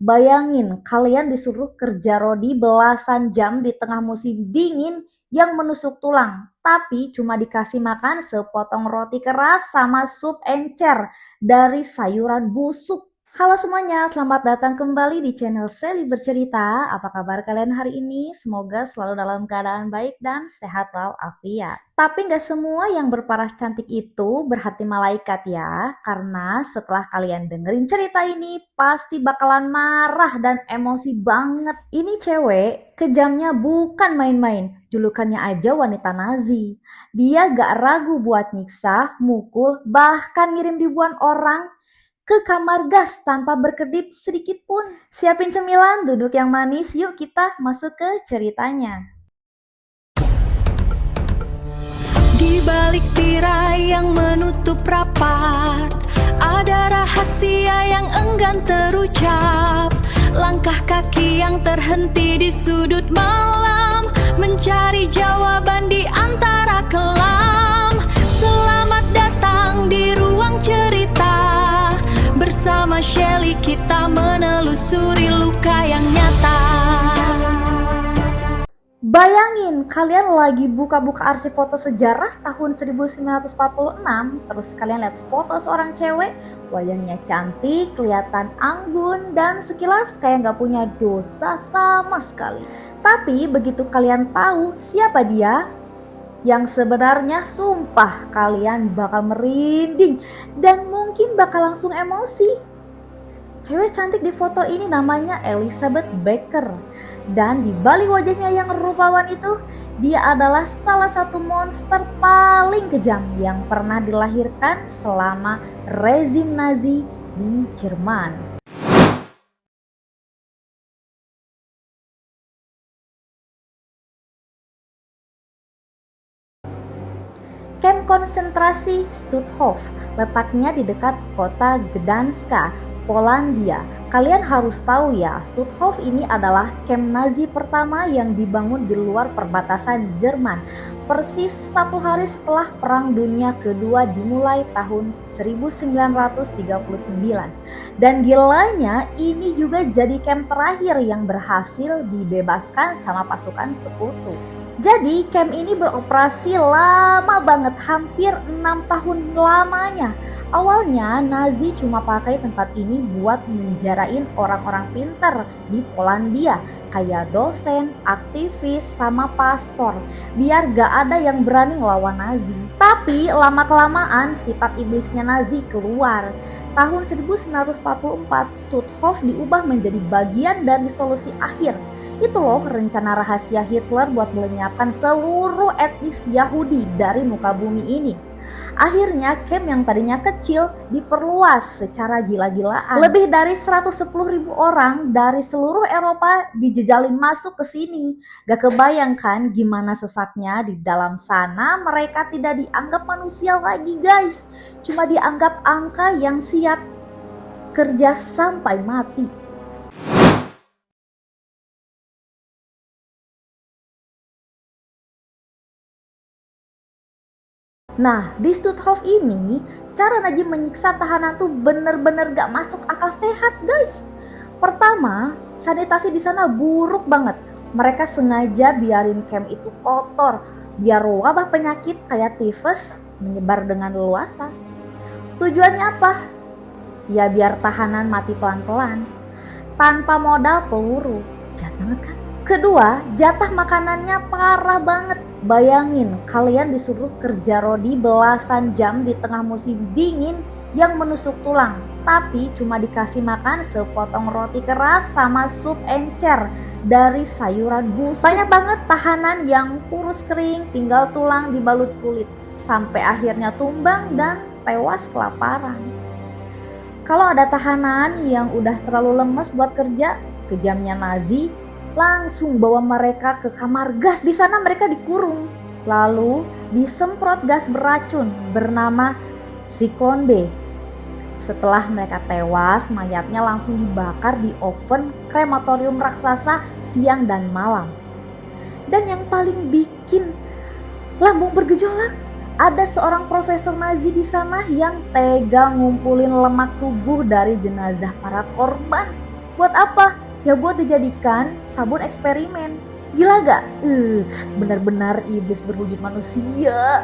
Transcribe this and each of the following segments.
Bayangin kalian disuruh kerja rodi belasan jam di tengah musim dingin yang menusuk tulang, tapi cuma dikasih makan sepotong roti keras sama sup encer dari sayuran busuk. Halo semuanya, selamat datang kembali di channel Sally Bercerita. Apa kabar kalian hari ini? Semoga selalu dalam keadaan baik dan sehat walafiat. Tapi nggak semua yang berparas cantik itu berhati malaikat ya. Karena setelah kalian dengerin cerita ini, pasti bakalan marah dan emosi banget. Ini cewek, kejamnya bukan main-main. Julukannya aja wanita Nazi. Dia gak ragu buat nyiksa, mukul, bahkan ngirim ribuan orang ke kamar gas tanpa berkedip sedikit pun. Siapin cemilan, duduk yang manis, yuk kita masuk ke ceritanya. Di balik tirai yang menutup rapat, ada rahasia yang enggan terucap. Langkah kaki yang terhenti di sudut malam, mencari jawaban di antara kelam. Selamat datang di ruang cerita. Bersama Shelly kita menelusuri luka yang nyata. Bayangin kalian lagi buka-buka arsip foto sejarah tahun 1946, terus kalian lihat foto seorang cewek, wajahnya cantik, kelihatan anggun, dan sekilas kayak gak punya dosa sama sekali. Tapi begitu kalian tahu siapa dia, yang sebenarnya sumpah kalian bakal merinding dan mungkin bakal langsung emosi. Cewek cantik di foto ini namanya Elizabeth Baker. Dan di balik wajahnya yang rupawan itu, dia adalah salah satu monster paling kejam yang pernah dilahirkan selama rezim Nazi di Jerman. Kamp konsentrasi Stutthof letaknya di dekat kota Gdanska, Polandia. Kalian harus tahu ya, Stutthof ini adalah kamp Nazi pertama yang dibangun di luar perbatasan Jerman, persis 1 hari setelah Perang Dunia Kedua dimulai tahun 1939. Dan gilanya, ini juga jadi kamp terakhir yang berhasil dibebaskan sama pasukan sekutu. Jadi camp ini beroperasi lama banget, hampir 6 tahun lamanya. Awalnya Nazi cuma pakai tempat ini buat menjarain orang-orang pintar di Polandia, kayak dosen, aktivis, sama pastor, biar gak ada yang berani ngelawan Nazi. Tapi lama-kelamaan sifat iblisnya Nazi keluar. Tahun 1944 Stutthof diubah menjadi bagian dari solusi akhir. Itu loh rencana rahasia Hitler buat melenyapkan seluruh etnis Yahudi dari muka bumi ini. Akhirnya camp yang tadinya kecil diperluas secara gila-gilaan. Lebih dari 110.000 orang dari seluruh Eropa dijejalin masuk ke sini. Gak kebayangkan gimana sesaknya di dalam sana. Mereka tidak dianggap manusia lagi guys. Cuma dianggap angka yang siap kerja sampai mati. Nah, di Stutthof ini, cara Najib menyiksa tahanan tuh bener-bener gak masuk akal sehat guys. Pertama, sanitasi di sana buruk banget. Mereka sengaja biarin camp itu kotor, biar wabah penyakit kayak tifus menyebar dengan leluasa. Tujuannya apa? Ya biar tahanan mati pelan-pelan, tanpa modal peluru. Jahat banget kan? Kedua, jatah makanannya parah banget. Bayangin kalian disuruh kerja rodi belasan jam di tengah musim dingin yang menusuk tulang, tapi cuma dikasih makan sepotong roti keras sama sup encer dari sayuran busuk. Banyak banget tahanan yang kurus kering, tinggal tulang dibalut kulit, sampai akhirnya tumbang dan tewas kelaparan. Kalau ada tahanan yang udah terlalu lemes buat kerja, kejamnya Nazi langsung bawa mereka ke kamar gas. Di sana mereka dikurung, lalu disemprot gas beracun bernama Zyklon B. Setelah mereka tewas, mayatnya langsung dibakar di oven krematorium raksasa siang dan malam. Dan yang paling bikin lambung bergejolak, ada seorang profesor Nazi di sana yang tega ngumpulin lemak tubuh dari jenazah para korban. Buat apa? Ya buat dijadikan sabun eksperimen. Gila gak? Benar-benar iblis berwujud manusia.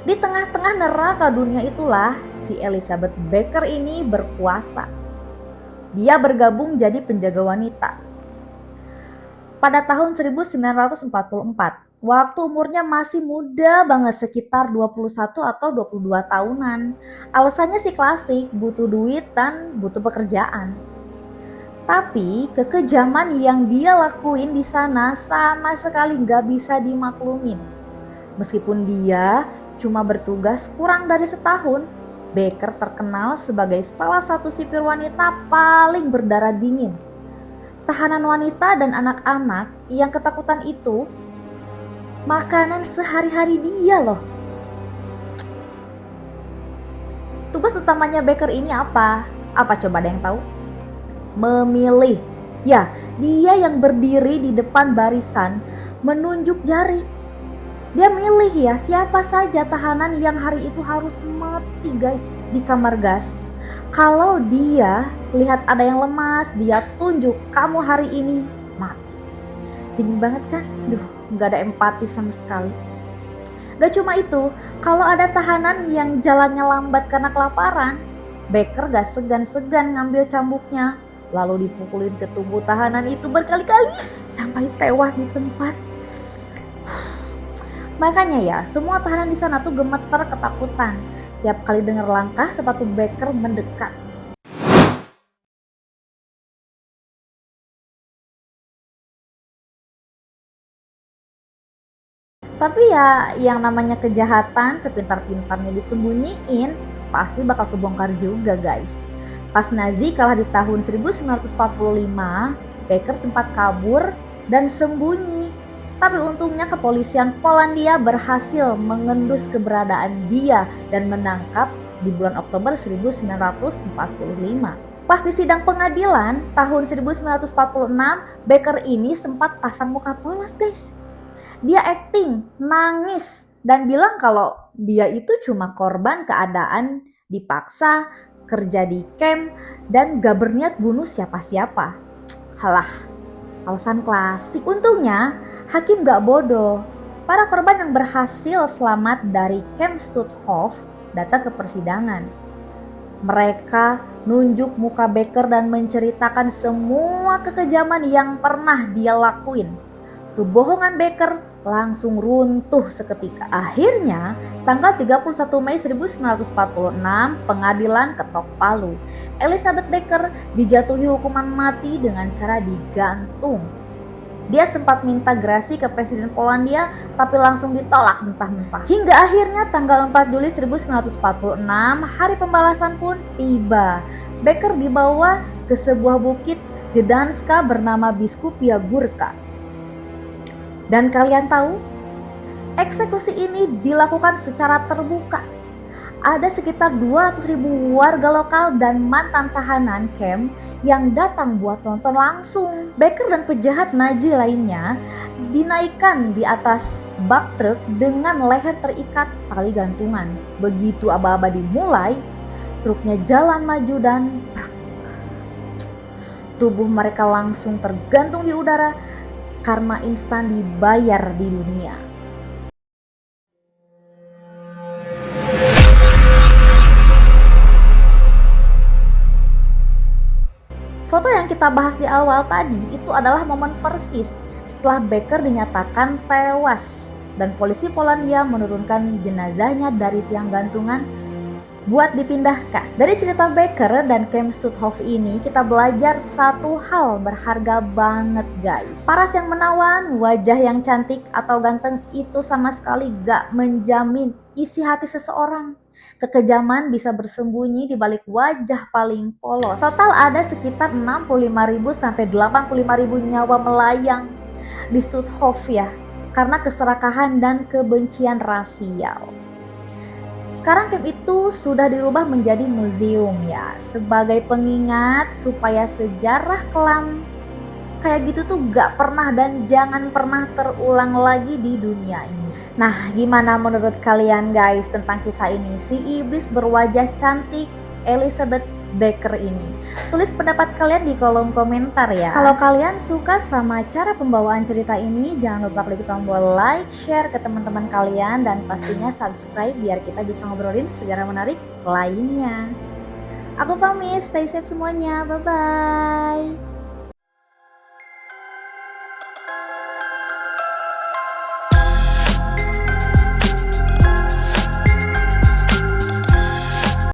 Di tengah-tengah neraka dunia itulah si Elizabeth Baker ini berkuasa. Dia bergabung jadi penjaga wanita. Pada tahun 1944, waktu umurnya masih muda banget, sekitar 21 atau 22 tahunan. Alasannya sih klasik, butuh duit dan butuh pekerjaan. Tapi kekejaman yang dia lakuin di sana sama sekali gak bisa dimaklumin. Meskipun dia cuma bertugas kurang dari setahun, Baker terkenal sebagai salah satu sipir wanita paling berdarah dingin. Tahanan wanita dan anak-anak yang ketakutan itu makanan sehari-hari dia loh. Tugas utamanya Baker ini apa? Apa coba ada yang tahu? Memilih. Ya, dia yang berdiri di depan barisan menunjuk jari. Dia milih ya siapa saja tahanan yang hari itu harus mati guys di kamar gas. Kalau dia lihat ada yang lemas, dia tunjuk kamu hari ini mati. Dingin banget kan? Gak ada empati sama sekali. Gak cuma itu, kalau ada tahanan yang jalannya lambat karena kelaparan, Baker gak segan-segan ngambil cambuknya, lalu dipukulin ke tubuh tahanan itu berkali-kali sampai tewas di tempat. Makanya ya, semua tahanan di sana tuh gemeter ketakutan tiap kali dengar langkah sepatu Baker mendekat. Tapi ya yang namanya kejahatan sepintar-pintarnya disembunyiin pasti bakal kebongkar juga guys. Pas Nazi kalah di tahun 1945, Baker sempat kabur dan sembunyi. Tapi untungnya kepolisian Polandia berhasil mengendus keberadaan dia dan menangkap di bulan Oktober 1945. Pas di sidang pengadilan tahun 1946, Baker ini sempat pasang muka polos guys. Dia acting, nangis, dan bilang kalau dia itu cuma korban keadaan dipaksa, kerja di camp, dan gak berniat bunuh siapa-siapa. Halah, alasan klasik. Untungnya hakim gak bodoh. Para korban yang berhasil selamat dari camp Stutthof datang ke persidangan. Mereka nunjuk muka Baker dan menceritakan semua kekejaman yang pernah dia lakuin. Kebohongan Baker langsung runtuh seketika. Akhirnya, tanggal 31 Mei 1946, pengadilan ketok palu. Elizabeth Baker dijatuhi hukuman mati dengan cara digantung. Dia sempat minta grasi ke Presiden Polandia, tapi langsung ditolak mentah-mentah. Hingga akhirnya tanggal 4 Juli 1946, hari pembalasan pun tiba. Baker dibawa ke sebuah bukit Gdanska bernama Biskupia Górka. Dan kalian tahu, eksekusi ini dilakukan secara terbuka. Ada sekitar 200.000 warga lokal dan mantan tahanan camp yang datang buat nonton langsung. Baker dan pejahat Nazi lainnya dinaikkan di atas bak truk dengan leher terikat tali gantungan. Begitu aba-aba dimulai, truknya jalan maju dan tubuh mereka langsung tergantung di udara karena instan dibayar di dunia. Foto yang kita bahas di awal tadi itu adalah momen persis setelah Baker dinyatakan tewas dan polisi Polandia menurunkan jenazahnya dari tiang gantungan buat dipindahkan. Dari cerita Baker dan camp Stutthof ini kita belajar satu hal berharga banget guys. Paras yang menawan, wajah yang cantik atau ganteng itu sama sekali gak menjamin isi hati seseorang. Kekejaman bisa bersembunyi di balik wajah paling polos. Total ada sekitar 65.000 sampai 85.000 nyawa melayang di Stutthof ya, karena keserakahan dan kebencian rasial. Sekarang camp itu sudah dirubah menjadi museum ya, sebagai pengingat supaya sejarah kelam kayak gitu tuh gak pernah dan jangan pernah terulang lagi di dunia ini. Nah, gimana menurut kalian guys tentang kisah ini? Si iblis berwajah cantik Elizabeth Baker ini. Tulis pendapat kalian di kolom komentar ya. Kalau kalian suka sama cara pembawaan cerita ini, jangan lupa klik tombol like, share ke teman-teman kalian, dan pastinya subscribe biar kita bisa ngobrolin segala menarik lainnya. Aku pamit, stay safe semuanya, bye-bye.